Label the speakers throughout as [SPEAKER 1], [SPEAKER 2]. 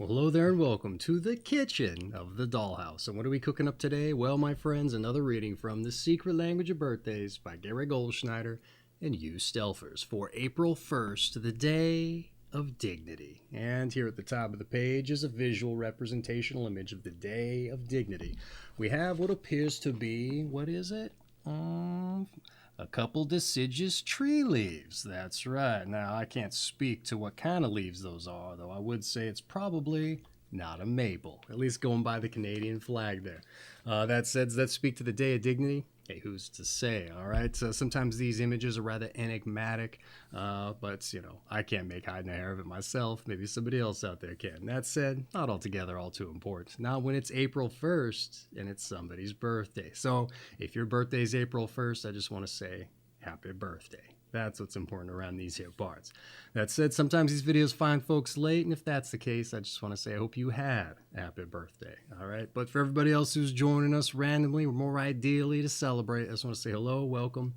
[SPEAKER 1] Well, hello there and welcome to the kitchen of the dollhouse. And what are we cooking up today? Well, my friends, another reading from The Secret Language of Birthdays by Gary Goldschneider and you Stelfers for April 1st, the day of dignity. And here at the top of the page is a visual representational image of the day of dignity. We have what appears to be, what is it? A couple deciduous tree leaves. That's right. Now, I can't speak to what kind of leaves those are, though I would say it's probably not a maple, at least going by the Canadian flag there. That said, does that speak to the Day of Dignity? Hey, who's to say, all right? So sometimes these images are rather enigmatic, but, I can't make hide nor hair of it myself. Maybe somebody else out there can. That said, not altogether all too important. Not when it's April 1st and it's somebody's birthday. So if your birthday is April 1st, I just want to say happy birthday. That's what's important around these here parts. That said, sometimes these videos find folks late, and if that's the case, I just want to say I hope you had a happy birthday, all right? But for everybody else who's joining us randomly, or more ideally to celebrate, I just want to say hello, welcome,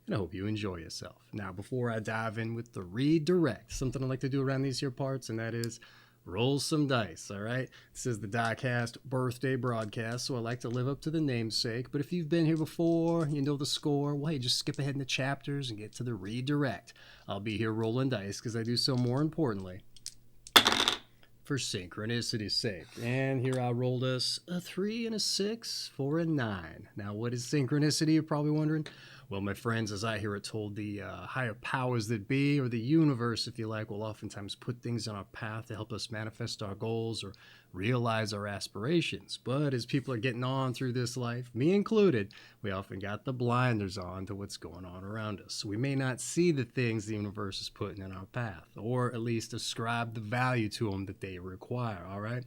[SPEAKER 1] and I hope you enjoy yourself. Now, before I dive in with the redirect, something I like to do around these here parts, and that is roll some dice, all right? This is the Diecast birthday broadcast, so I like to live up to the namesake. But if you've been here before, you know the score, well, hey, just skip ahead in the chapters and get to the redirect. I'll be here rolling dice because I do so more importantly for synchronicity's sake. And here I rolled us a 3 and a 6 for a 9. Now, what is synchronicity, you're probably wondering? Well, my friends, as I hear it told, the higher powers that be, or the universe, if you like, will oftentimes put things on our path to help us manifest our goals or realize our aspirations. But as people are getting on through this life, me included, we often got the blinders on to what's going on around us. So we may not see the things the universe is putting in our path, or at least ascribe the value to them that they require, all right?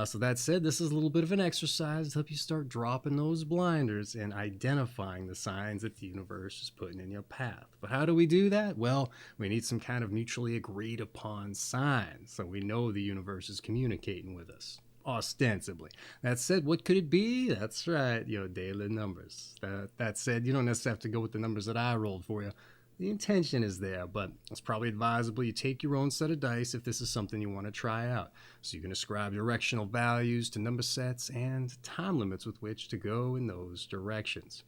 [SPEAKER 1] So that said, this is a little bit of an exercise to help you start dropping those blinders and identifying the signs that the universe is putting in your path. But how do we do that? Well, we need some kind of mutually agreed upon signs so we know the universe is communicating with us, ostensibly. That said, what could it be? That's right, your daily numbers. That said, you don't necessarily have to go with the numbers that I rolled for you. The intention is there, but it's probably advisable you take your own set of dice if this is something you want to try out. So you can ascribe directional values to number sets and time limits with which to go in those directions.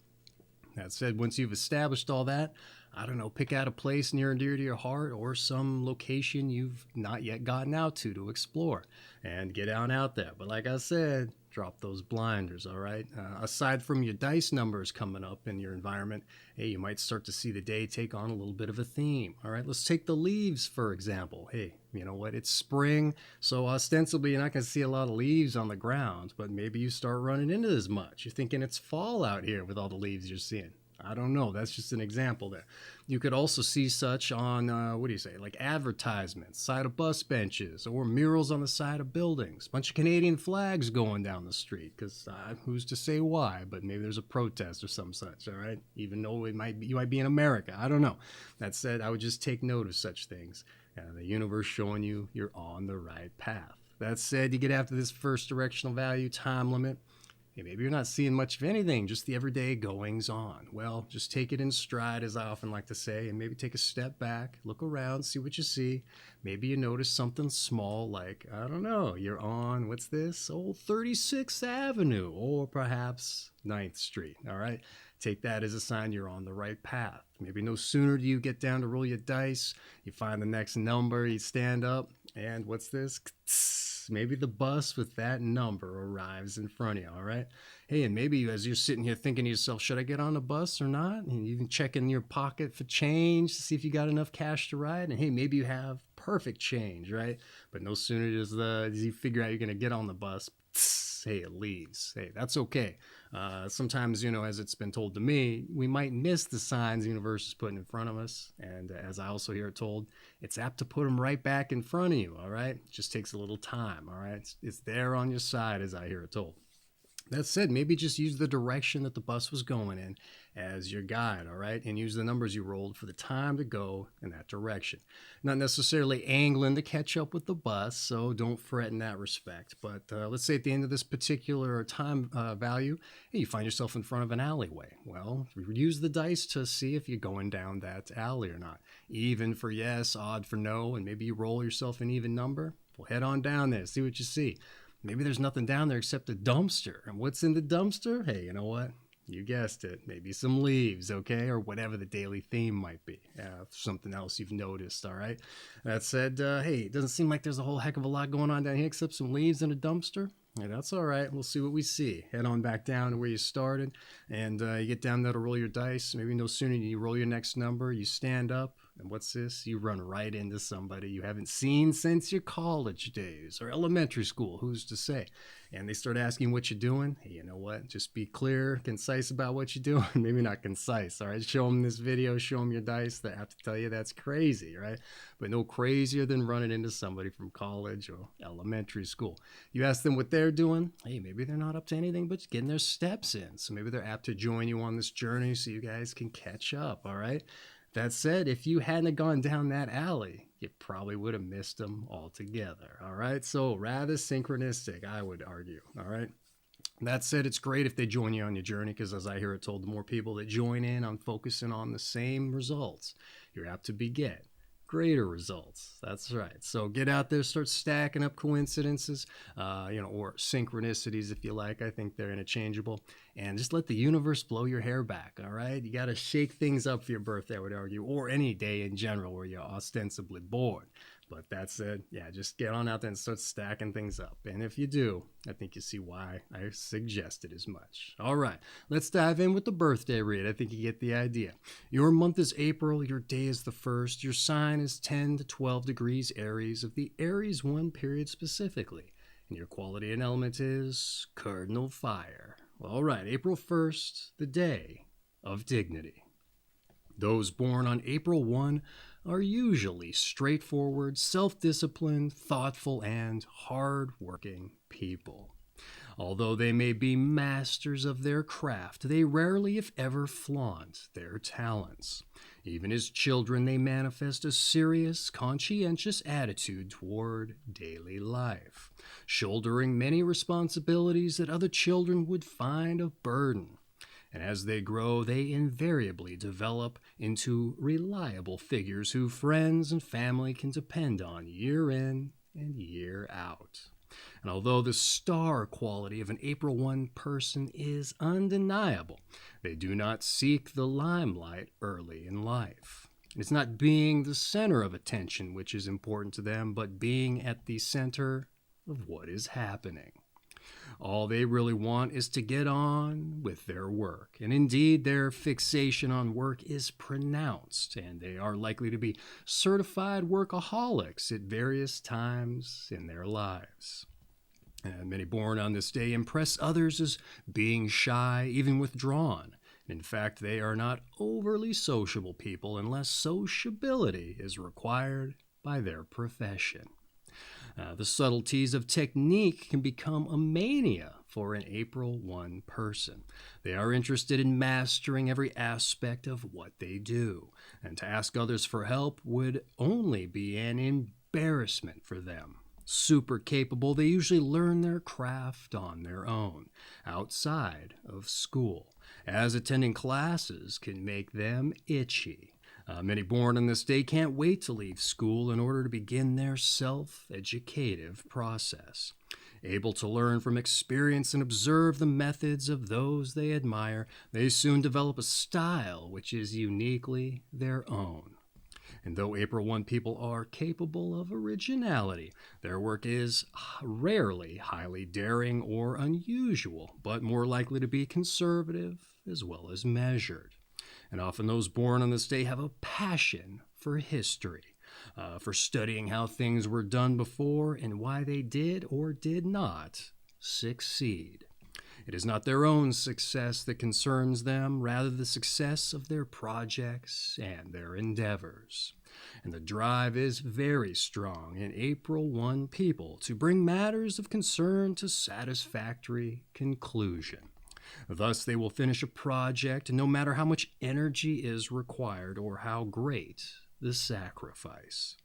[SPEAKER 1] That said, once you've established all that, I don't know, pick out a place near and dear to your heart or some location you've not yet gotten out to explore and get on out there. But like I said, drop those blinders, all right? Aside from your dice numbers coming up in your environment, hey, you might start to see the day take on a little bit of a theme, all right? Let's take the leaves, for example. Hey, you know what? It's spring, so ostensibly you're not going to see a lot of leaves on the ground, but maybe you start running into this much. You're thinking it's fall out here with all the leaves you're seeing. I don't know. That's just an example there. You could also see such on, like advertisements, side of bus benches, or murals on the side of buildings. Bunch of Canadian flags going down the street, because who's to say why, but maybe there's a protest or some such, all right? Even though you might be in America. I don't know. That said, I would just take note of such things. The universe showing you you're on the right path. That said, you get after this first directional value time limit. Hey, maybe you're not seeing much of anything, just the everyday goings on. Well, just take it in stride, as I often like to say, and maybe take a step back, look around, see what you see. Maybe you notice something small like, I don't know, you're on, what's this? Old 36th Avenue, or perhaps 9th Street, all right? Take that as a sign you're on the right path. Maybe no sooner do you get down to roll your dice, you find the next number, you stand up, and what's this? Maybe the bus with that number arrives in front of you, all right? Hey, and maybe as you're sitting here thinking to yourself, should I get on the bus or not? And you can check in your pocket for change to see if you got enough cash to ride. And hey, maybe you have perfect change, right? But no sooner does you figure out you're going to get on the bus, hey, it leaves. Hey, that's okay. Sometimes, as it's been told to me, we might miss the signs the universe is putting in front of us. And as I also hear it told, it's apt to put them right back in front of you, all right? It just takes a little time, all right? It's there on your side, as I hear it told. That said, maybe just use the direction that the bus was going in as your guide, all right? And use the numbers you rolled for the time to go in that direction. Not necessarily angling to catch up with the bus, so don't fret in that respect. But let's say at the end of this particular time value, hey, you find yourself in front of an alleyway. Well, use the dice to see if you're going down that alley or not. Even for yes, odd for no, and maybe you roll yourself an even number. Well, head on down there, see what you see. Maybe there's nothing down there except a dumpster. And what's in the dumpster? Hey, you know what? You guessed it. Maybe some leaves, okay? Or whatever the daily theme might be. Something else you've noticed, all right? That said, hey, it doesn't seem like there's a whole heck of a lot going on down here except some leaves and a dumpster. Yeah, that's all right. We'll see what we see. Head on back down to where you started, and you get down there to roll your dice. Maybe no sooner you roll your next number, you stand up, and what's this? You run right into somebody you haven't seen since your college days or elementary school. Who's to say? And they start asking what you're doing. Hey, you know what? Just be clear, concise about what you're doing. Maybe not concise, all right? Show them this video, show them your dice. They have to tell you that's crazy, right? But no crazier than running into somebody from college or elementary school. You ask them what they're doing. Hey, maybe they're not up to anything but getting their steps in. So maybe they're apt to join you on this journey so you guys can catch up, all right? That said, if you hadn't gone down that alley, you probably would have missed them altogether, all right? So rather synchronistic, I would argue, all right? That said, it's great if they join you on your journey because as I hear it told, the more people that join in on focusing on the same results, you're apt to beget greater results. That's right. So get out there, start stacking up coincidences, or synchronicities if you like. I think they're interchangeable. And just let the universe blow your hair back, all right? You got to shake things up for your birthday, I would argue, or any day in general where you're ostensibly born. But that said, yeah, just get on out there and start stacking things up. And if you do, I think you see why I suggested as much. All right, let's dive in with the birthday read. I think you get the idea. Your month is April. Your day is the 1st. Your sign is 10 to 12 degrees Aries of the Aries I period specifically. And your quality and element is Cardinal fire. All right, April 1st, the day of dignity. Those born on April 1 are usually straightforward, self-disciplined, thoughtful, and hard-working people. Although they may be masters of their craft, they rarely, if ever, flaunt their talents. Even as children, they manifest a serious, conscientious attitude toward daily life, shouldering many responsibilities that other children would find a burden. And as they grow, they invariably develop into reliable figures who friends and family can depend on year in and year out. And although the star quality of an April 1 person is undeniable, they do not seek the limelight early in life. It's not being the center of attention which is important to them, but being at the center of what is happening. All they really want is to get on with their work. And indeed, their fixation on work is pronounced, and they are likely to be certified workaholics at various times in their lives. And many born on this day impress others as being shy, even withdrawn. In fact, they are not overly sociable people unless sociability is required by their profession. The subtleties of technique can become a mania for an April 1 person. They are interested in mastering every aspect of what they do, and to ask others for help would only be an embarrassment for them. Super capable, they usually learn their craft on their own, outside of school, as attending classes can make them itchy. Many born on this day can't wait to leave school in order to begin their self-educative process. Able to learn from experience and observe the methods of those they admire, they soon develop a style which is uniquely their own. And though April 1 people are capable of originality, their work is rarely highly daring or unusual, but more likely to be conservative as well as measured. And often those born on this day have a passion for history, for studying how things were done before and why they did or did not succeed. It is not their own success that concerns them, rather the success of their projects and their endeavors. And the drive is very strong in April 1 people to bring matters of concern to satisfactory conclusion. Thus, they will finish a project no matter how much energy is required or how great the sacrifice.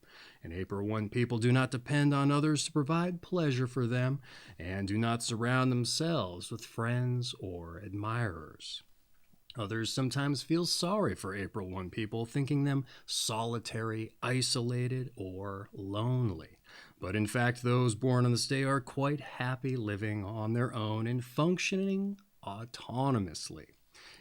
[SPEAKER 1] And April 1 people do not depend on others to provide pleasure for them and do not surround themselves with friends or admirers. Others sometimes feel sorry for April 1 people, thinking them solitary, isolated, or lonely. But in fact, those born on this day are quite happy living on their own and functioning autonomously.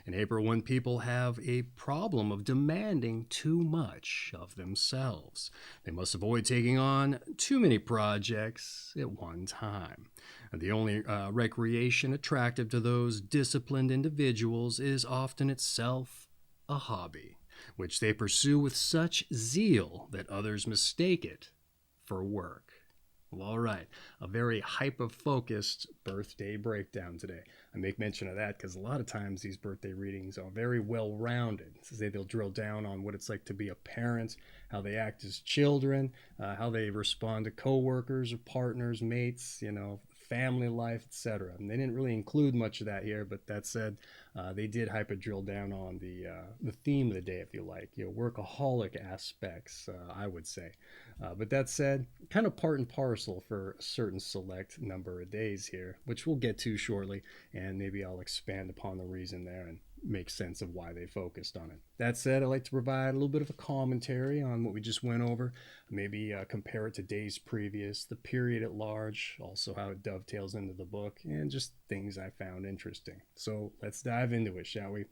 [SPEAKER 1] In April, when people have a problem of demanding too much of themselves, they must avoid taking on too many projects at one time. And the only recreation attractive to those disciplined individuals is often itself a hobby, which they pursue with such zeal that others mistake it for work. Well, all right, a very hyper-focused birthday breakdown today. I make mention of that because a lot of times these birthday readings are very well-rounded. So they'll drill down on what it's like to be a parent, how they act as children, how they respond to coworkers or partners, mates, family life, etc. And they didn't really include much of that here, but that said, they did hyper drill down on the theme of the day, if you like, workaholic aspects, I would say. But that said, kind of part and parcel for a certain select number of days here, which we'll get to shortly, and maybe I'll expand upon the reason there and make sense of why they focused on it. That said, I'd like to provide a little bit of a commentary on what we just went over, maybe compare it to days previous, the period at large, also how it dovetails into the book, and just things I found interesting. So let's dive into it, shall we?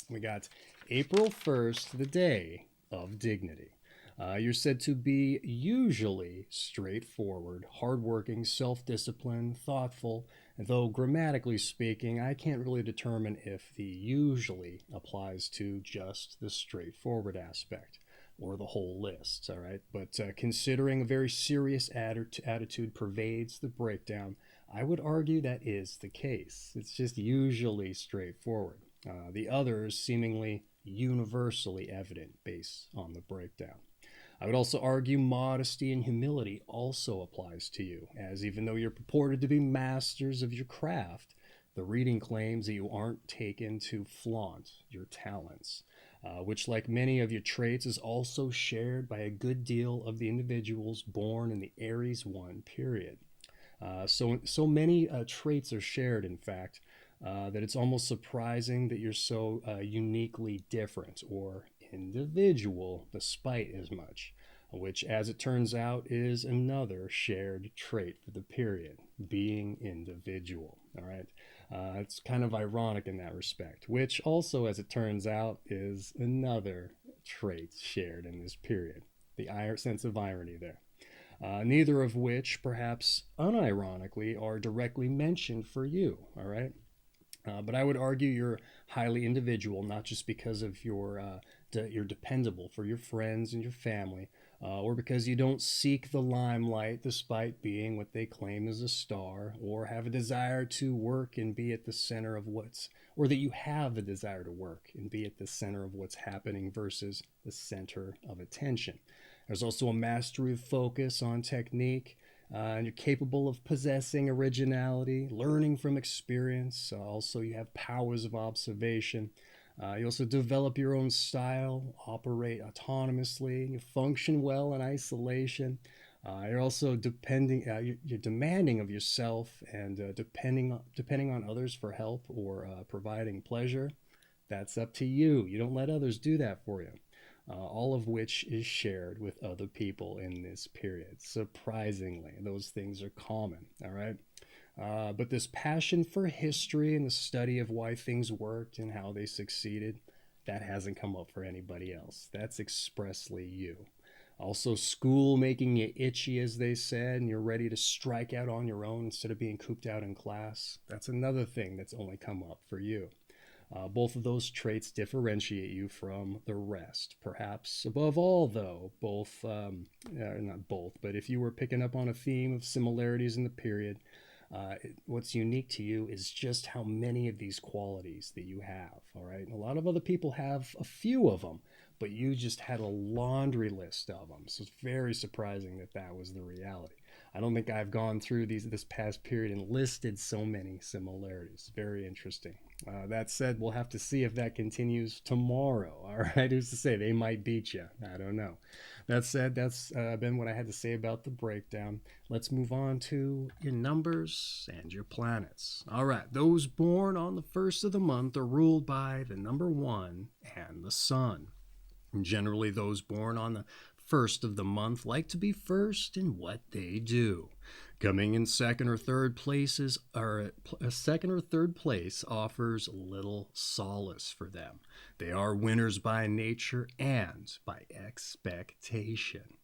[SPEAKER 1] We got April 1st, the day of dignity. You're said to be usually straightforward, hardworking, self-disciplined, thoughtful, though grammatically speaking, I can't really determine if the usually applies to just the straightforward aspect or the whole list, all right? But considering a very serious attitude pervades the breakdown, I would argue that is the case. It's just usually straightforward. The others seemingly universally evident based on the breakdown. I would also argue modesty and humility also applies to you, as even though you're purported to be masters of your craft, the reading claims that you aren't taken to flaunt your talents, which, like many of your traits, is also shared by a good deal of the individuals born in the Aries I period. So many traits are shared, in fact, that it's almost surprising that you're so uniquely different or individual despite as much, which, as it turns out, is another shared trait for the period, being individual. All right. It's kind of ironic in that respect, which also, as it turns out, is another trait shared in this period. The sense of irony there. Neither of which, perhaps unironically, are directly mentioned for you. All right. But I would argue you're highly individual, not just because of you're dependable for your friends and your family, or because you don't seek the limelight despite being what they claim as a star, or have a desire to work and be at the center of or that you have the desire to work and be at the center of what's happening versus the center of attention. There's also a mastery of focus on technique, and you're capable of possessing originality, learning from experience. Also, you have powers of observation. You also develop your own style, operate autonomously, you function well in isolation. You're also you're demanding of yourself and depending on others for help or providing pleasure. That's up to you. You don't let others do that for you. All of which is shared with other people in this period. Surprisingly, those things are common, all right? But this passion for history and the study of why things worked and how they succeeded, that hasn't come up for anybody else. That's expressly you. Also, school making you itchy, as they said, and you're ready to strike out on your own instead of being cooped out in class. That's another thing that's only come up for you. Both of those traits differentiate you from the rest. Perhaps above all, though, not both, but if you were picking up on a theme of similarities in the period, what's unique to you is just how many of these qualities that you have, all right? And a lot of other people have a few of them, but you just had a laundry list of them. So it's very surprising that that was the reality. I don't think I've gone through this past period and listed so many similarities. Very interesting. That said, we'll have to see if that continues tomorrow. All right, who's to say? They might beat you. I don't know. That said, that's been what I had to say about the breakdown. Let's move on to your numbers and your planets. All right, those born on the first of the month are ruled by the number 1 and the sun. And generally, those born on the first of the month like to be first in what they do. Coming in second or third places, or a second or third place offers little solace for them. They are winners by nature and by expectation.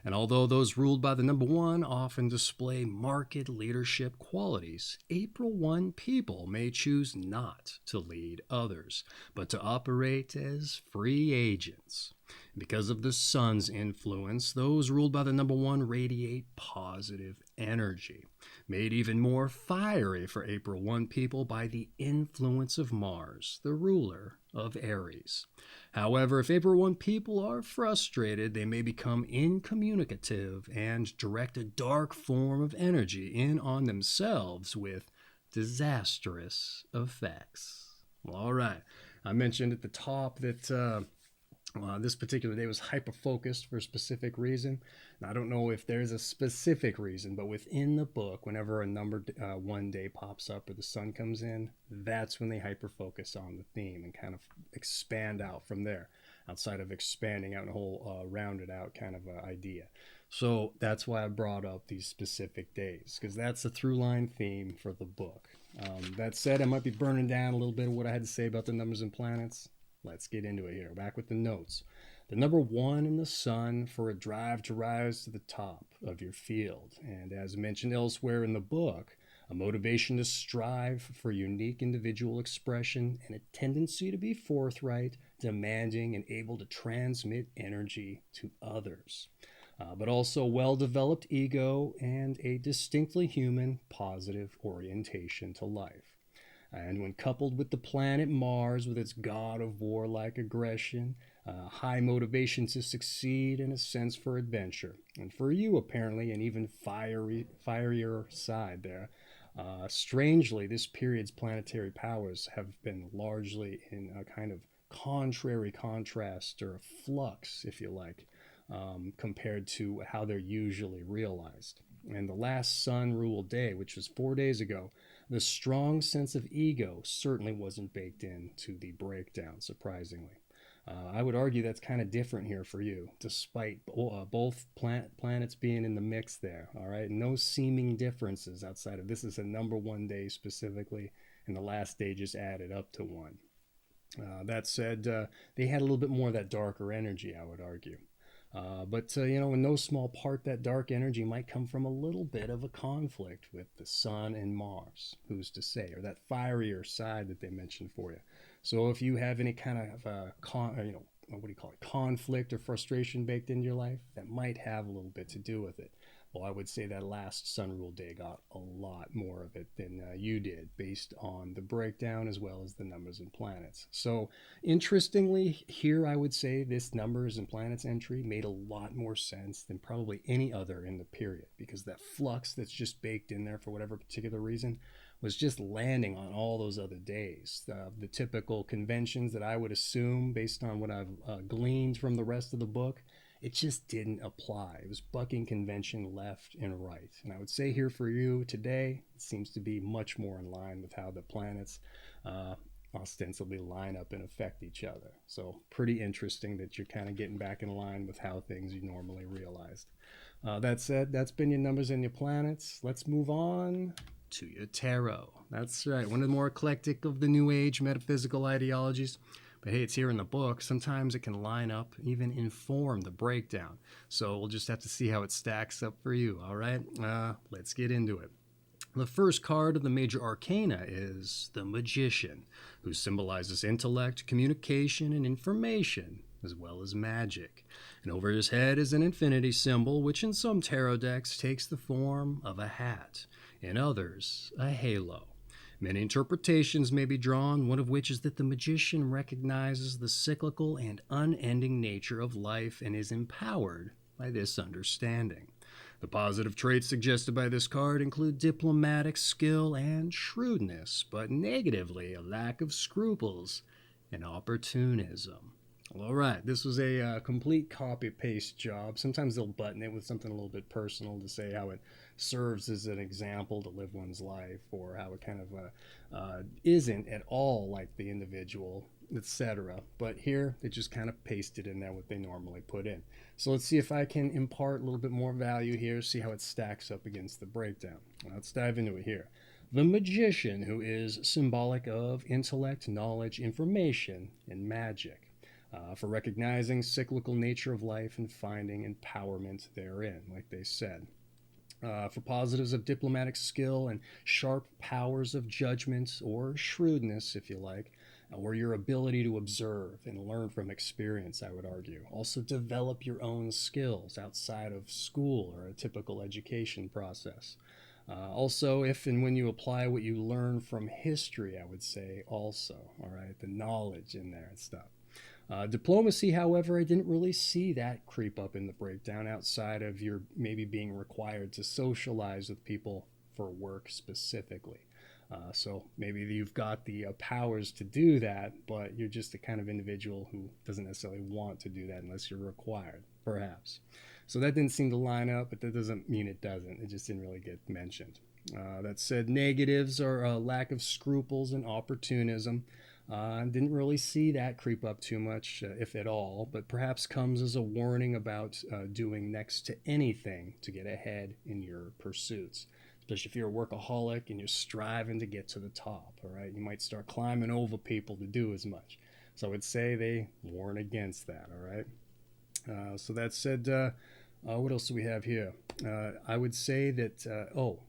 [SPEAKER 1] And although those ruled by the number one often display marked leadership qualities, April 1 people may choose not to lead others, but to operate as free agents. Because of the sun's influence, those ruled by the number one radiate positive energy, made even more fiery for April 1 people by the influence of Mars, the ruler of Aries. However, if April 1 people are frustrated, they may become incommunicative and direct a dark form of energy in on themselves with disastrous effects. Well, all right. I mentioned at the top that this particular day was hyper-focused for a specific reason. Now, I don't know if there's a specific reason, but within the book, whenever a number one day pops up or the sun comes in, that's when they hyper-focus on the theme and kind of expand out from there, outside of expanding out a whole rounded out kind of idea. So that's why I brought up these specific days, because that's the through line theme for the book. That said, I might be burning down a little bit of what I had to say about the numbers and planets. Let's get into it here. Back with the notes. The number one in the sun for a drive to rise to the top of your field. And as mentioned elsewhere in the book, a motivation to strive for unique individual expression and a tendency to be forthright, demanding, and able to transmit energy to others. But also well-developed ego and a distinctly human, positive orientation to life. And when coupled with the planet Mars with its god of warlike aggression, high motivation to succeed and a sense for adventure. And for you, apparently, an even fierier side there. Strangely, this period's planetary powers have been largely in a kind of contrary contrast or a flux, if you like, compared to how they're usually realized. And the last sun-ruled day, which was 4 days ago, the strong sense of ego certainly wasn't baked into the breakdown, surprisingly. I would argue that's kind of different here for you, despite both planets being in the mix there, all right? No seeming differences outside of this is a number one day specifically, and the last day just added up to one. That said, they had a little bit more of that darker energy, I would argue. But in no small part, that dark energy might come from a little bit of a conflict with the sun and Mars, who's to say, or that fierier side that they mentioned for you. So if you have any kind of conflict or frustration baked into your life, that might have a little bit to do with it. Well, I would say that last sun-ruled day got a lot more of it than you did, based on the breakdown as well as the numbers and planets. So, interestingly, here I would say this numbers and planets entry made a lot more sense than probably any other in the period, because that flux that's just baked in there for whatever particular reason was just landing on all those other days. The typical conventions that I would assume, based on what I've gleaned from the rest of the book, it just didn't apply. It was bucking convention left and right. And I would say here for you today, it seems to be much more in line with how the planets ostensibly line up and affect each other. So pretty interesting that you're kind of getting back in line with how things you normally realized. That said, that's been your numbers and your planets. Let's move on to your tarot. That's right, one of the more eclectic of the New Age metaphysical ideologies. But hey, it's here in the book. Sometimes it can line up, even inform the breakdown. So we'll just have to see how it stacks up for you, all right? Let's get into it. The first card of the major arcana is the Magician, who symbolizes intellect, communication, and information, as well as magic. And over his head is an infinity symbol, which in some tarot decks takes the form of a hat, in others, a halo. Many interpretations may be drawn, one of which is that the magician recognizes the cyclical and unending nature of life and is empowered by this understanding. The positive traits suggested by this card include diplomatic skill and shrewdness, but negatively, a lack of scruples and opportunism. All right, this was a complete copy-paste job. Sometimes they'll button it with something a little bit personal to say how it serves as an example to live one's life, or how it kind of isn't at all like the individual etc. But here they just kind of pasted in there what they normally put in. So let's see if I can impart a little bit more value here, see how it stacks up against the breakdown. Let's dive into it here. The magician, who is symbolic of intellect, knowledge, information, and magic, for recognizing cyclical nature of life and finding empowerment therein, like they said. For positives of diplomatic skill and sharp powers of judgment or shrewdness, if you like, or your ability to observe and learn from experience, I would argue. Also, develop your own skills outside of school or a typical education process. Also, if and when you apply what you learn from history, I would say also, all right, the knowledge in there and stuff. Diplomacy, however, I didn't really see that creep up in the breakdown outside of your maybe being required to socialize with people for work specifically. So maybe you've got the powers to do that, but you're just the kind of individual who doesn't necessarily want to do that unless you're required, perhaps. So that didn't seem to line up, but that doesn't mean it doesn't. It just didn't really get mentioned. That said, negatives are a lack of scruples and opportunism. Didn't really see that creep up too much, if at all, but perhaps comes as a warning about doing next to anything to get ahead in your pursuits. Especially if you're a workaholic and you're striving to get to the top, all right? You might start climbing over people to do as much. So I would say they warn against that, all right? So that said, what else do we have here? I would say that,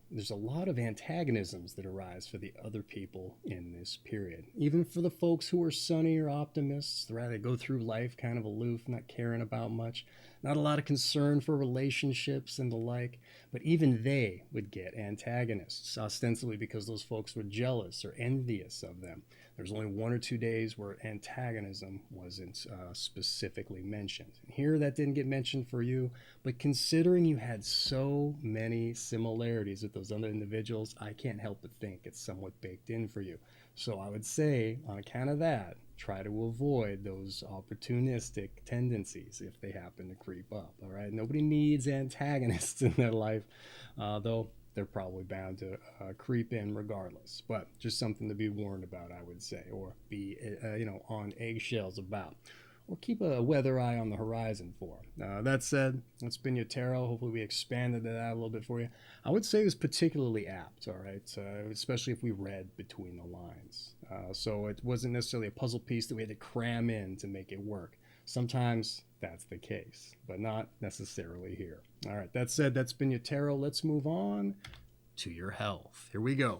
[SPEAKER 1] there's a lot of antagonisms that arise for the other people in this period. Even for the folks who are sunny or optimists, rather go through life kind of aloof, not caring about much, not a lot of concern for relationships and the like, but even they would get antagonists, ostensibly because those folks were jealous or envious of them. There's only 1 or 2 days where antagonism wasn't specifically mentioned. And here that didn't get mentioned for you, but considering you had so many similarities with those other individuals, I can't help but think it's somewhat baked in for you. So I would say, on account of that, try to avoid those opportunistic tendencies if they happen to creep up. All right, nobody needs antagonists in their life, though they're probably bound to creep in regardless. But just something to be warned about, I would say, or be on eggshells about, or keep a weather eye on the horizon for. That said, that's been your tarot. Hopefully we expanded that out a little bit for you. I would say it was particularly apt, all right, especially if we read between the lines. So it wasn't necessarily a puzzle piece that we had to cram in to make it work. Sometimes that's the case, but not necessarily here. All right, that said, that's been your tarot. Let's move on to your health. Here we go.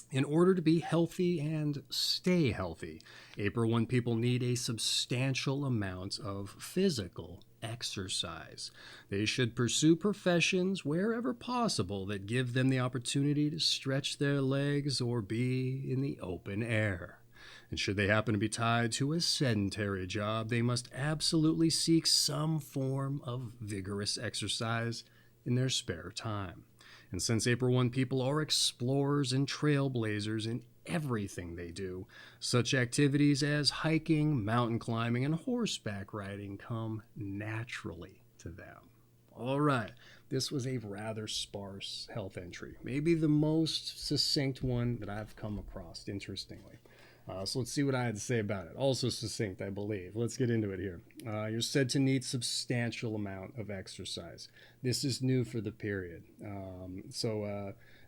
[SPEAKER 1] In order to be healthy and stay healthy, April 1 people need a substantial amount of physical exercise. They should pursue professions wherever possible that give them the opportunity to stretch their legs or be in the open air. And should they happen to be tied to a sedentary job, they must absolutely seek some form of vigorous exercise in their spare time. And since April 1 people are explorers and trailblazers in everything they do, such activities as hiking, mountain climbing, and horseback riding come naturally to them. All right, this was a rather sparse health entry, maybe the most succinct one that I've come across, interestingly. So let's see what I had to say about it. Also succinct, I believe. Let's get into it here. You're said to need substantial amount of exercise. This is new for the period.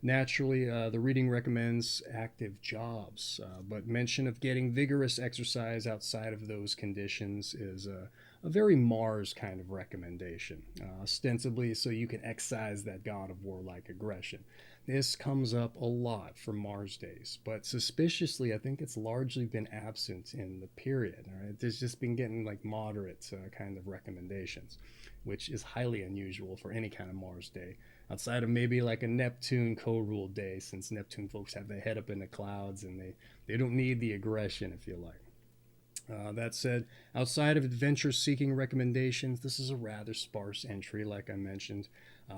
[SPEAKER 1] Naturally, the reading recommends active jobs, but mention of getting vigorous exercise outside of those conditions is a very Mars kind of recommendation, ostensibly so you can excise that god of warlike aggression. This comes up a lot for Mars days, but suspiciously, I think it's largely been absent in the period. All right? There's just been getting like moderate kind of recommendations, which is highly unusual for any kind of Mars day, outside of maybe like a Neptune co-ruled day, since Neptune folks have their head up in the clouds and they don't need the aggression, if you like. That said, outside of adventure-seeking recommendations, this is a rather sparse entry, like I mentioned.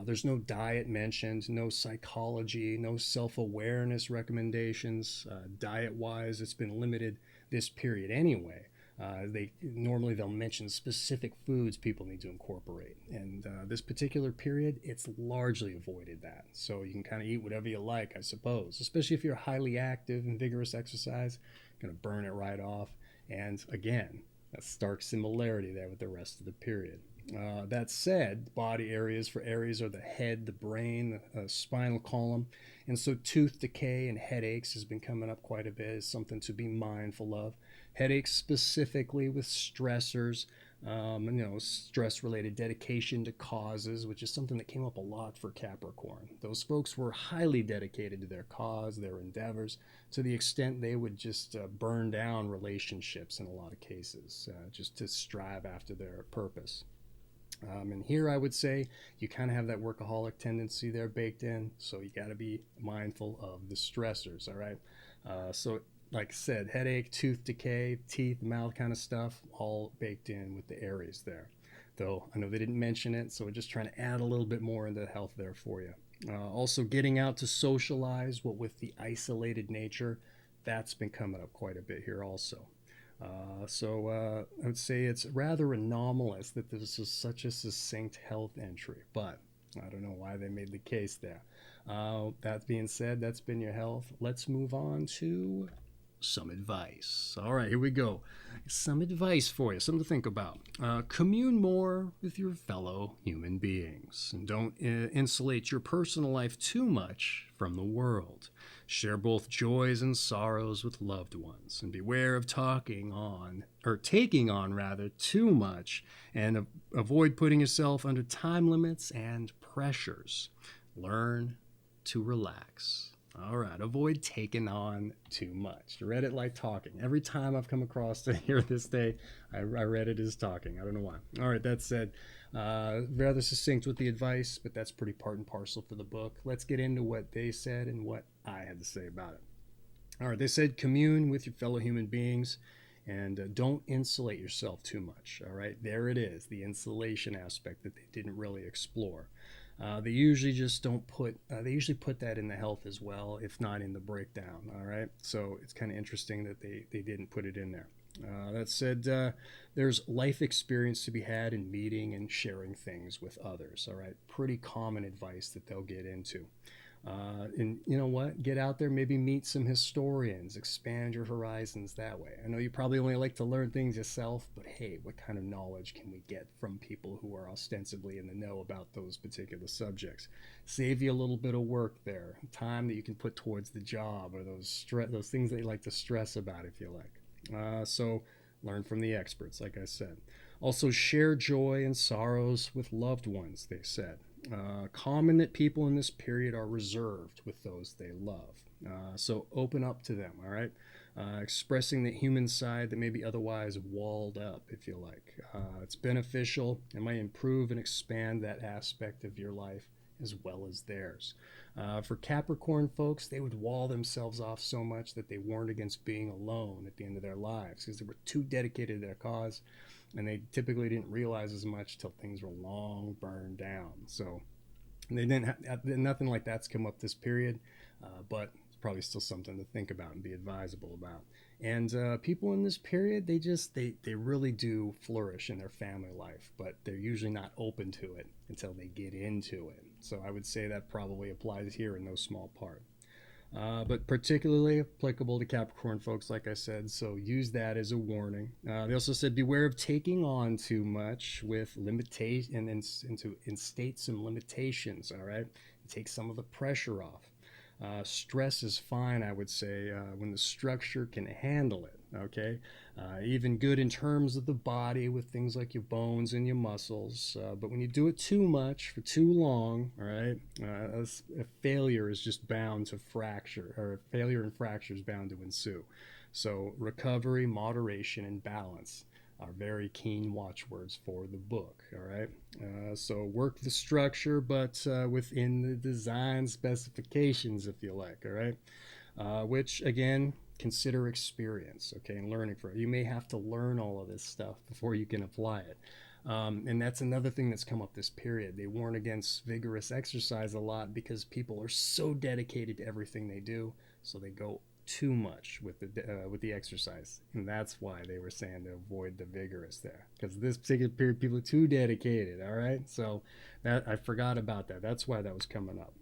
[SPEAKER 1] There's no diet mentioned, no psychology, no self-awareness recommendations. Diet-wise, it's been limited this period anyway. They'll mention specific foods people need to incorporate, and this particular period, it's largely avoided that. So you can kind of eat whatever you like, I suppose, especially if you're highly active and vigorous exercise, going to burn it right off. And again, a stark similarity there with the rest of the period. That said, body areas for Aries are the head, the brain, the spinal column. And so tooth decay and headaches has been coming up quite a bit as something to be mindful of. Headaches specifically with stressors, stress related dedication to causes, which is something that came up a lot for Capricorn. Those folks were highly dedicated to their cause, their endeavors, to the extent they would just burn down relationships in a lot of cases, just to strive after their purpose. And here I would say you kind of have that workaholic tendency there baked in, so you got to be mindful of the stressors, all right? So, like I said, headache, tooth decay, teeth, mouth kind of stuff, all baked in with the Aries there. Though I know they didn't mention it, so we're just trying to add a little bit more into health there for you. Also, getting out to socialize, what with the isolated nature, that's been coming up quite a bit here also. I would say it's rather anomalous that this is such a succinct health entry, but I don't know why they made the case there. That being said, that's been your health. Let's move on to some advice. All right, here we go. Some advice for you, something to think about. Commune more with your fellow human beings, and don't insulate your personal life too much from the world. Share both joys and sorrows with loved ones, and beware of taking on rather too much, and avoid putting yourself under time limits and pressures. Learn to relax. All right, avoid taking on too much. Read it like talking. Every time I've come across it here this day, I read it as talking. I don't know why. All right, that said, rather succinct with the advice, but that's pretty part and parcel for the book. Let's get into what they said and what I had to say about it. All right, they said commune with your fellow human beings and don't insulate yourself too much. All right, there it is, the insulation aspect that they didn't really explore. They usually just don't put. They usually put that in the health as well, if not in the breakdown. All right, so it's kind of interesting that they didn't put it in there. That said, there's life experience to be had in meeting and sharing things with others. All right, pretty common advice that they'll get into. And you know what? Get out there, maybe meet some historians, expand your horizons that way. I know you probably only like to learn things yourself, but hey, what kind of knowledge can we get from people who are ostensibly in the know about those particular subjects? Save you a little bit of work there, time that you can put towards the job or those things that you like to stress about, if you like. So learn from the experts, like I said. Also, share joy and sorrows with loved ones, they said. Common that people in this period are reserved with those they love. So open up to them, all right? Expressing the human side that may be otherwise walled up, if you like. It's beneficial and might improve and expand that aspect of your life as well as theirs. For Capricorn folks, they would wall themselves off so much that they warned against being alone at the end of their lives because they were too dedicated to their cause, and they typically didn't realize as much till things were long burned down. So they didn't have nothing like that's come up this period, but it's probably still something to think about and be advisable about. And people in this period, they really do flourish in their family life, but they're usually not open to it until they get into it. So I would say that probably applies here in no small part. But particularly applicable to Capricorn folks, like I said, so use that as a warning. They also said beware of taking on too much with limitation and to instate some limitations, all right? Take some of the pressure off. Stress is fine, I would say, when the structure can handle it, okay? Even good in terms of the body with things like your bones and your muscles. But when you do it too much for too long, all right, a failure is just bound to fracture, or failure and fracture is bound to ensue. So recovery, moderation, and balance are very keen watchwords for the book. All right, so work the structure, but within the design specifications, if you like. All right, which again, consider experience. Okay, and learning from it. You may have to learn all of this stuff before you can apply it. And that's another thing that's come up this period. They warn against vigorous exercise a lot because people are so dedicated to everything they do, so they go too much with the exercise, and that's why they were saying to avoid the vigorous there, because this particular period people are too dedicated. All right, so that I forgot about that. That's why that was coming up.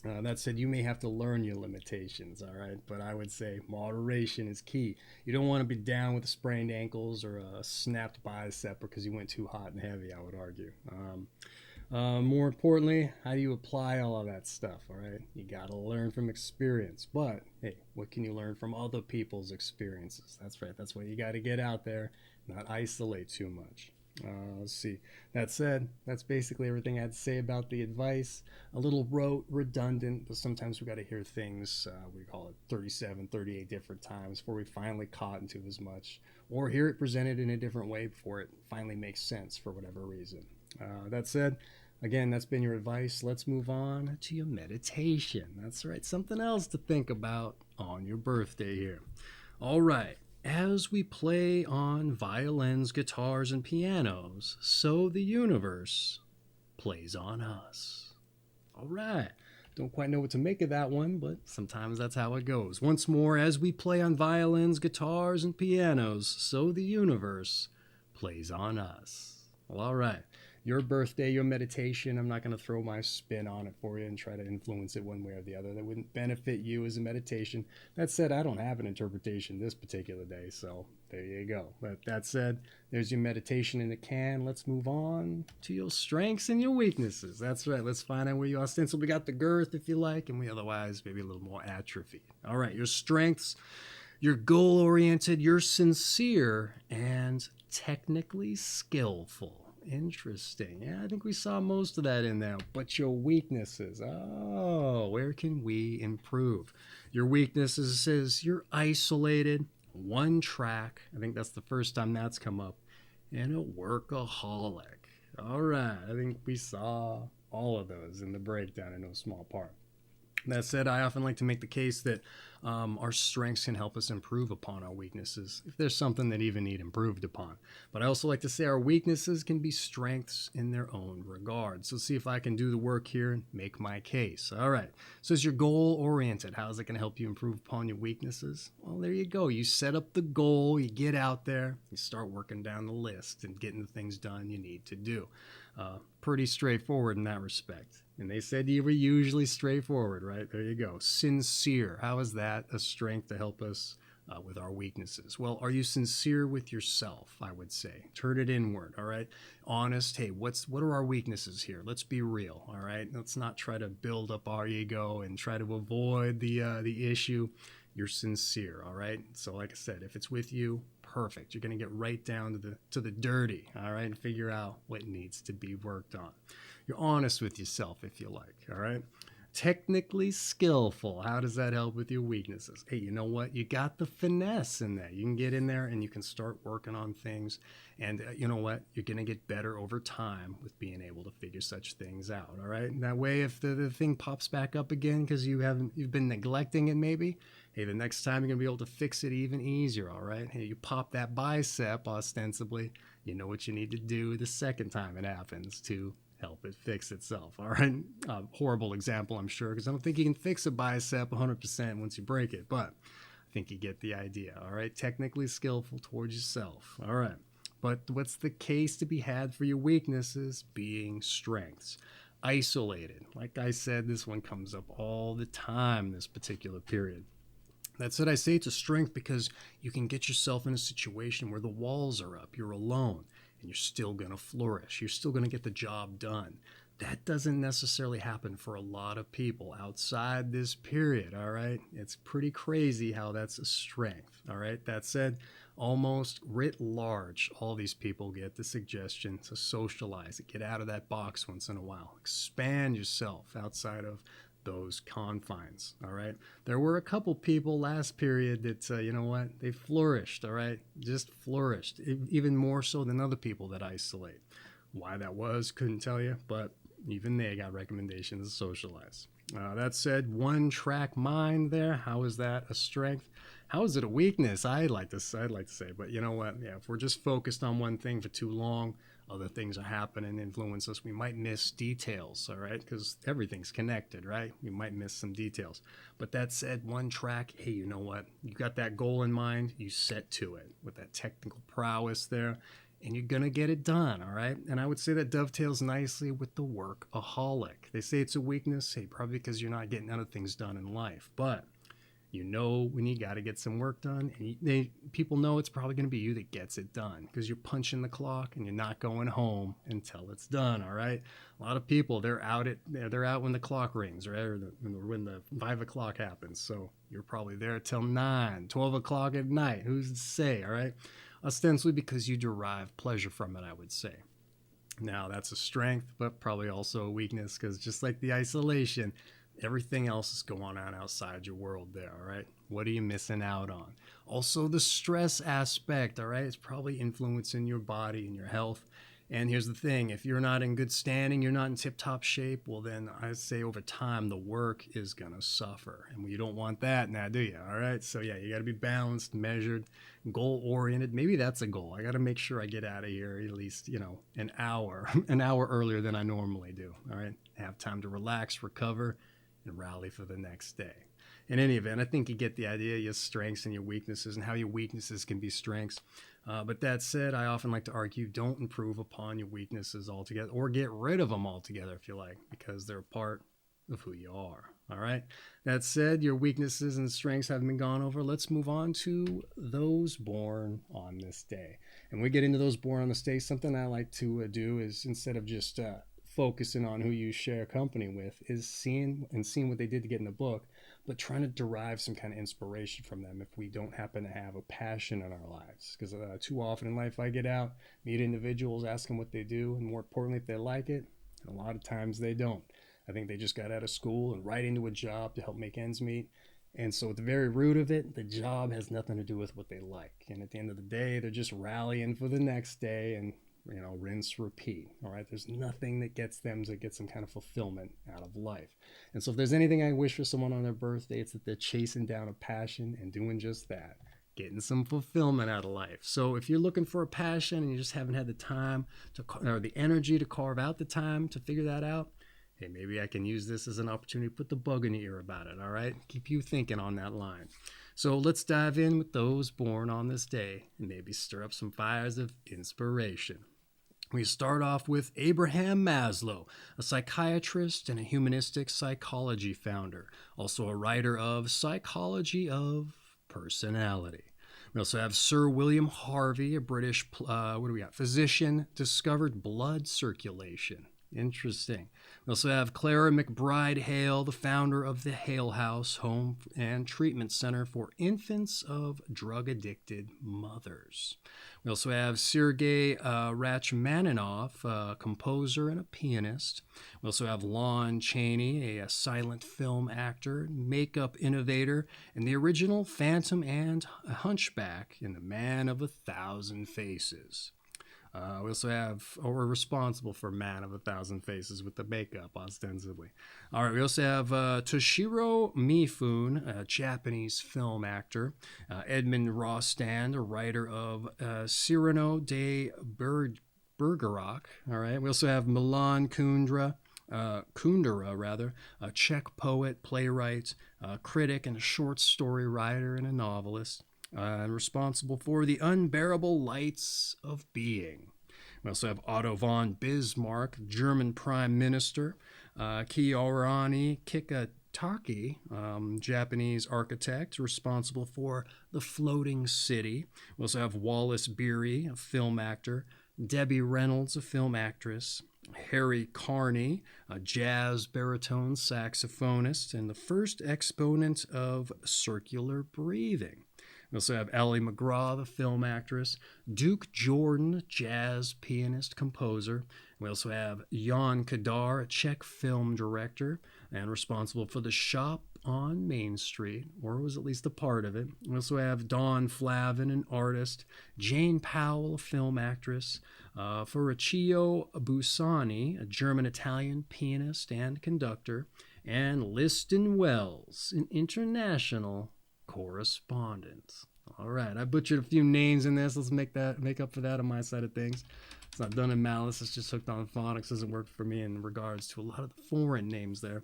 [SPEAKER 1] That said, you may have to learn your limitations, all right? But I would say moderation is key. You don't want to be down with sprained ankles or a snapped bicep because you went too hot and heavy, I would argue. More importantly, how do you apply all of that stuff, all right? You got to learn from experience. But, hey, what can you learn from other people's experiences? That's right. That's why you got to get out there, not isolate too much. Let's see. That said, that's basically everything I had to say about the advice. A little rote, redundant, but sometimes we got to hear things, we call it 37, 38 different times before we finally caught into as much, or hear it presented in a different way before it finally makes sense for whatever reason. That said, again, that's been your advice. Let's move on to your meditation. That's right, something else to think about on your birthday here. All right. As we play on violins, guitars, and pianos, so the universe plays on us. All right. Don't quite know what to make of that one, but sometimes that's how it goes. Once more, as we play on violins, guitars, and pianos, so the universe plays on us. Well, all right. Your birthday, your meditation, I'm not going to throw my spin on it for you and try to influence it one way or the other. That wouldn't benefit you as a meditation. That said, I don't have an interpretation this particular day, so there you go. But that said, there's your meditation in the can. Let's move on to your strengths and your weaknesses. That's right. Let's find out where you ostensibly got the girth, if you like, and we otherwise maybe a little more atrophy. All right, your strengths. You're goal-oriented, you're sincere, and technically skillful. Interesting. Yeah, I think we saw most of that in there. But your weaknesses. Oh, where can we improve? Your weaknesses is you're isolated, one track. I think that's the first time that's come up. And a workaholic. All right. I think we saw all of those in the breakdown in no small part. That said, I often like to make the case that our strengths can help us improve upon our weaknesses, if there's something that even need improved upon. But I also like to say our weaknesses can be strengths in their own regard. So see if I can do the work here and make my case. All right. So is your goal oriented? How is it going to help you improve upon your weaknesses? Well, there you go. You set up the goal, you get out there, you start working down the list and getting the things done you need to do. Pretty straightforward in that respect. And they said you were usually straightforward, right? There you go. Sincere. How is that a strength to help us with our weaknesses? Well, are you sincere with yourself, I would say. Turn it inward, all right? Honest, hey, what are our weaknesses here? Let's be real, all right? Let's not try to build up our ego and try to avoid the issue. You're sincere, all right? So like I said, if it's with you, perfect. You're going to get right down to the dirty, all right, and figure out what needs to be worked on. You're honest with yourself, if you like, all right? Technically skillful. How does that help with your weaknesses? Hey, you know what? You got the finesse in there. You can get in there and you can start working on things. And you know what? You're going to get better over time with being able to figure such things out, all right? And that way, if the thing pops back up again because you've been neglecting it maybe, hey, the next time you're going to be able to fix it even easier, all right? Hey, you pop that bicep ostensibly, you know what you need to do the second time it happens to help it fix itself, all right? Horrible example, I'm sure, because I don't think you can fix a bicep 100% once you break it, but I think you get the idea, all right? Technically skillful towards yourself, all right? But what's the case to be had for your weaknesses? Being strengths. Isolated. Like I said, this one comes up all the time, this particular period. That's what I say it's a strength because you can get yourself in a situation where the walls are up, you're alone, and you're still going to flourish. You're still going to get the job done. That doesn't necessarily happen for a lot of people outside this period, all right? It's pretty crazy how that's a strength, all right? That said, almost writ large, all these people get the suggestion to socialize, get out of that box once in a while, expand yourself outside of those confines, all right? There were a couple people last period that, you know what, they flourished, all right? Just flourished, even more so than other people that isolate. Why that was, couldn't tell you, but even they got recommendations to socialize. That said, one track mind there, how is that a strength? How is it a weakness? I'd like to say, but you know what? Yeah, if we're just focused on one thing for too long, other things are happening, influence us. We might miss details, all right? Because everything's connected, right? We might miss some details. But that said, one track, hey, you know what? You got that goal in mind, you set to it with that technical prowess there. and you're going to get it done, all right? And I would say that dovetails nicely with the workaholic. They say it's a weakness, hey, probably because you're not getting other things done in life, but you know when you got to get some work done, and people know it's probably going to be you that gets it done because you're punching the clock and you're not going home until it's done. All right, a lot of people they're out when the clock rings, right, or when the 5 o'clock happens. So you're probably there till 9, 12 o'clock at night. Who's to say? All right, ostensibly because you derive pleasure from it, I would say. Now that's a strength, but probably also a weakness because just like the isolation, everything else is going on outside your world there, all right? What are you missing out on? Also, the stress aspect, all right? It's probably influencing your body and your health. And here's the thing, if you're not in good standing, you're not in tip-top shape, well then I'd say over time the work is going to suffer. And you don't want that now, do you? All right? So yeah, you got to be balanced, measured, goal-oriented. Maybe that's a goal. I got to make sure I get out of here at least, an hour, an hour earlier than I normally do, all right? Have time to relax, recover, and rally for the next day. In any event, I think you get the idea, your strengths and your weaknesses and how your weaknesses can be strengths. But that said, I often like to argue don't improve upon your weaknesses altogether or get rid of them altogether if you like, because they're a part of who you are. All right. That said, your weaknesses and strengths have been gone over. Let's move on to those born on this day. And we get into those born on this day. Something I like to do is instead of just focusing on who you share company with is seeing what they did to get in the book, but trying to derive some kind of inspiration from them if we don't happen to have a passion in our lives. Because too often in life I get out, meet individuals, ask them what they do, and more importantly if they like it, and a lot of times they don't. I think they just got out of school and right into a job to help make ends meet. And so at the very root of it, the job has nothing to do with what they like. And at the end of the day, they're just rallying for the next day and rinse, repeat. All right. There's nothing that gets them to get some kind of fulfillment out of life. And so if there's anything I wish for someone on their birthday, it's that they're chasing down a passion and doing just that, getting some fulfillment out of life. So if you're looking for a passion and you just haven't had the time or the energy to carve out the time to figure that out, hey, maybe I can use this as an opportunity to put the bug in your ear about it. All right. Keep you thinking on that line. So let's dive in with those born on this day and maybe stir up some fires of inspiration. We start off with Abraham Maslow, a psychiatrist and a humanistic psychology founder, also a writer of Psychology of Personality. We also have Sir William Harvey, a British physician, discovered blood circulation. Interesting. We also have Clara McBride Hale, the founder of the Hale House Home and Treatment Center for Infants of Drug-Addicted Mothers. We also have Sergei Rachmaninoff, a composer and a pianist. We also have Lon Chaney, a silent film actor, makeup innovator, and the original Phantom and Hunchback in The Man of 1,000 Faces. We also have, we're responsible for Man of 1,000 Faces with the makeup, ostensibly. All right, we also have Toshiro Mifune, a Japanese film actor. Edmund Rostand, a writer of Cyrano de Bergerac. All right, we also have Milan Kundera, a Czech poet, playwright, critic, and a short story writer and a novelist. And responsible for The Unbearable Lights of Being. We also have Otto von Bismarck, German Prime Minister. Kiyorani Kikatake, Japanese architect, responsible for The Floating City. We also have Wallace Beery, a film actor. Debbie Reynolds, a film actress. Harry Carney, a jazz baritone saxophonist, and the first exponent of circular breathing. We also have Ally McGraw, the film actress, Duke Jordan, jazz pianist, composer. We also have Jan Kadar, a Czech film director and responsible for The Shop on Main Street, or was at least a part of it. We also have Dawn Flavin, an artist, Jane Powell, a film actress, Ferruccio Busani, a German-Italian pianist and conductor, and Liston Wells, an international correspondent. All right, I butchered a few names in this. Let's make up for that on my side of things. It's not done in malice. It's just hooked on phonics. Doesn't work for me in regards to a lot of the foreign names there.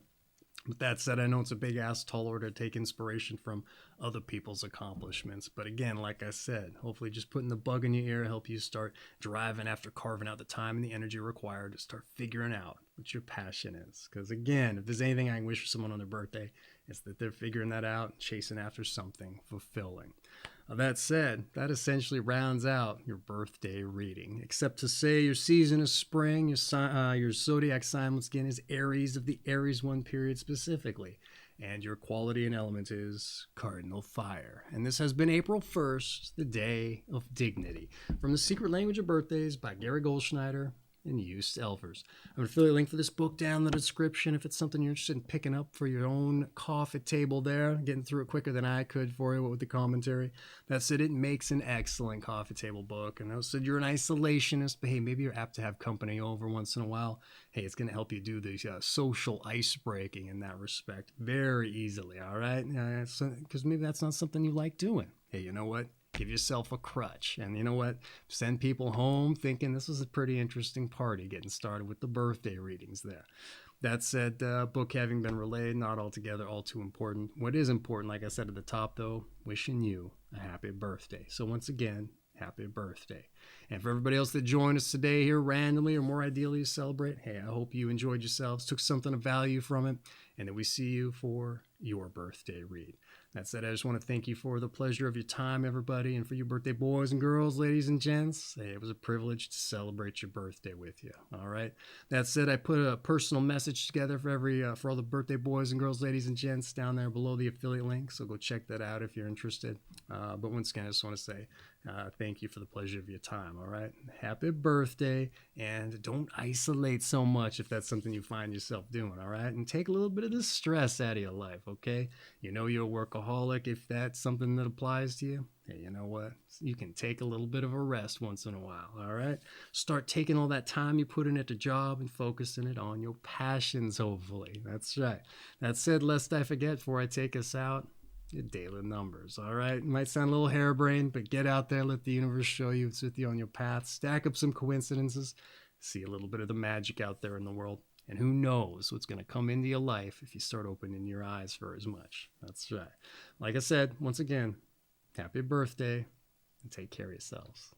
[SPEAKER 1] With that said, I know it's a big ass tall order to take inspiration from other people's accomplishments. But again, like I said, hopefully just putting the bug in your ear help you start driving after carving out the time and the energy required to start figuring out what your passion is. Because again, if there's anything I can wish for someone on their birthday, it's that they're figuring that out and chasing after something fulfilling. That said, that essentially rounds out your birthday reading. Except to say your season is spring, your zodiac sign once again is Aries of the Aries I period specifically. And your quality and element is Cardinal Fire. And this has been April 1st, the day of dignity. From The Secret Language of Birthdays by Gary Goldschneider and you Stelfers. I'm going to affiliate link for this book down in the description if it's something you're interested in picking up for your own coffee table there. Getting through it quicker than I could for you with the commentary. That said, it makes an excellent coffee table book. And I said you're an isolationist, but hey, maybe you're apt to have company over once in a while. Hey, it's going to help you do the social ice breaking in that respect very easily, all right? Because maybe that's not something you like doing. Hey, you know what? Give yourself a crutch. And you know what? Send people home thinking this was a pretty interesting party getting started with the birthday readings there. That said, book having been relayed, not altogether all too important. What is important, like I said at the top, though, wishing you a happy birthday. So once again, happy birthday. And for everybody else that joined us today here randomly or more ideally to celebrate, hey, I hope you enjoyed yourselves, took something of value from it, and that we see you for your birthday read. That said, I just want to thank you for the pleasure of your time, everybody, and for you birthday boys and girls, ladies and gents. Hey, it was a privilege to celebrate your birthday with you. All right. That said, I put a personal message together for all the birthday boys and girls, ladies and gents, down there below the affiliate link. So go check that out if you're interested. But once again, I just want to say thank you for the pleasure of your time. All right. Happy birthday, and don't isolate so much if that's something you find yourself doing. All right. And take a little bit of the stress out of your life. Okay. You know you're a workaholic. If that's something that applies to you, hey, you know what? You can take a little bit of a rest once in a while, all right? Start taking all that time you put in at the job and focusing it on your passions, hopefully. That's right. That said, lest I forget before I take us out, your daily numbers, all right? It might sound a little harebrained, but get out there, let the universe show you it's with you on your path. Stack up some coincidences, see a little bit of the magic out there in the world. And who knows what's going to come into your life if you start opening your eyes for as much. That's right. Like I said, once again, happy birthday and take care of yourselves.